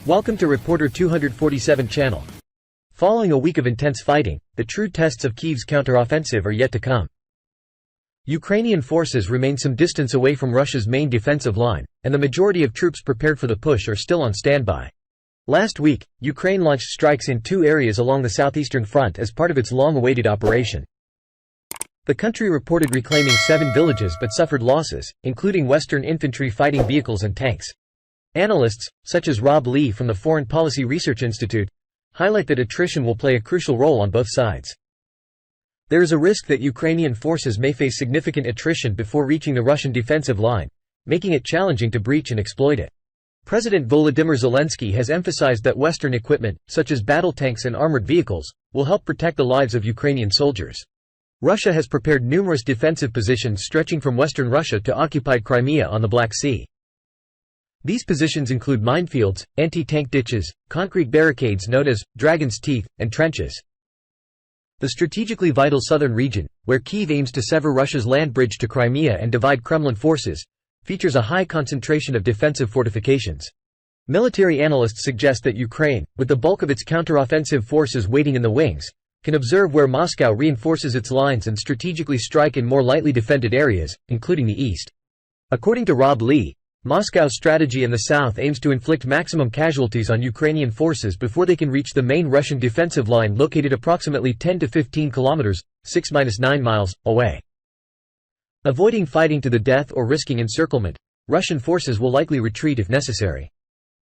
Welcome to Reporter 247 channel. Following a week of intense fighting, the true tests of Kyiv's counteroffensive are yet to come. Ukrainian forces remain some distance away from Russia's main defensive line, and the majority of troops prepared for the push are still on standby. Last week, Ukraine launched strikes in two areas along the southeastern front as part of its long-awaited operation. The country reported reclaiming 7 villages but suffered losses, including Western infantry fighting vehicles and tanks. Analysts, such as Rob Lee from the Foreign Policy Research Institute, highlight that attrition will play a crucial role on both sides. There is a risk that Ukrainian forces may face significant attrition before reaching the Russian defensive line, making it challenging to breach and exploit it. President Volodymyr Zelensky has emphasized that Western equipment, such as battle tanks and armored vehicles, will help protect the lives of Ukrainian soldiers. Russia has prepared numerous defensive positions stretching from western Russia to occupied Crimea on the Black Sea. These positions include minefields, anti-tank ditches, concrete barricades known as Dragon's Teeth, and trenches. The strategically vital southern region, where Kyiv aims to sever Russia's land bridge to Crimea and divide Kremlin forces, features a high concentration of defensive fortifications. Military analysts suggest that Ukraine, with the bulk of its counteroffensive forces waiting in the wings, can observe where Moscow reinforces its lines and strategically strike in more lightly defended areas, including the east. According to Rob Lee, Moscow's strategy in the south aims to inflict maximum casualties on Ukrainian forces before they can reach the main Russian defensive line located approximately 10 to 15 kilometers, 6–9 miles, away. Avoiding fighting to the death or risking encirclement, Russian forces will likely retreat if necessary.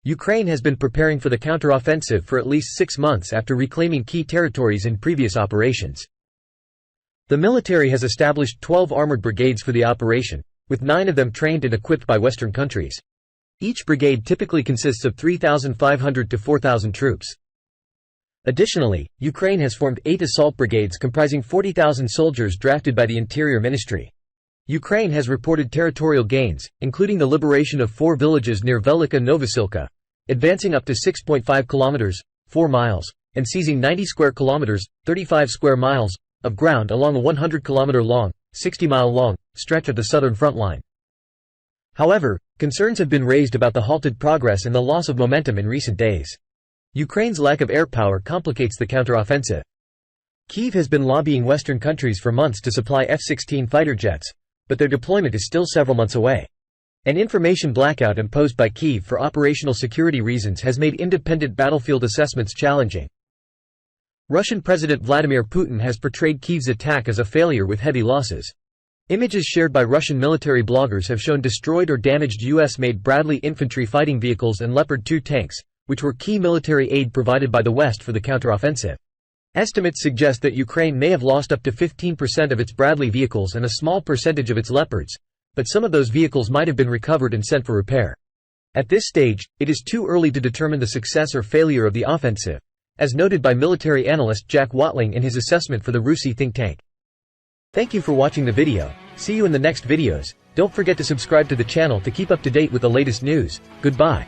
Ukraine has been preparing for the counteroffensive for at least 6 months after reclaiming key territories in previous operations. The military has established 12 armored brigades for the operation, with 9 of them trained and equipped by Western countries. Each brigade typically consists of 3,500 to 4,000 troops. Additionally, Ukraine has formed 8 assault brigades comprising 40,000 soldiers drafted by the Interior Ministry. Ukraine has reported territorial gains, including the liberation of 4 villages near Velika Novosilka, advancing up to 6.5 kilometers, 4 miles, and seizing 90 square kilometers, 35 square miles, of ground along a 100-kilometer-long, 60-mile-long stretch of the southern front line. However, concerns have been raised about the halted progress and the loss of momentum in recent days. Ukraine's lack of air power complicates the counteroffensive. Kyiv has been lobbying Western countries for months to supply F-16 fighter jets, but their deployment is still several months away. An information blackout imposed by Kyiv for operational security reasons has made independent battlefield assessments challenging. Russian President Vladimir Putin has portrayed Kyiv's attack as a failure with heavy losses. Images shared by Russian military bloggers have shown destroyed or damaged US-made Bradley infantry fighting vehicles and Leopard 2 tanks, which were key military aid provided by the West for the counteroffensive. Estimates suggest that Ukraine may have lost up to 15% of its Bradley vehicles and a small percentage of its Leopards, but some of those vehicles might have been recovered and sent for repair. At this stage, it is too early to determine the success or failure of the offensive, as noted by military analyst Jack Watling in his assessment for the RUSI think tank. Thank you for watching the video. See you in the next videos. Don't forget to subscribe to the channel to keep up to date with the latest news. Goodbye.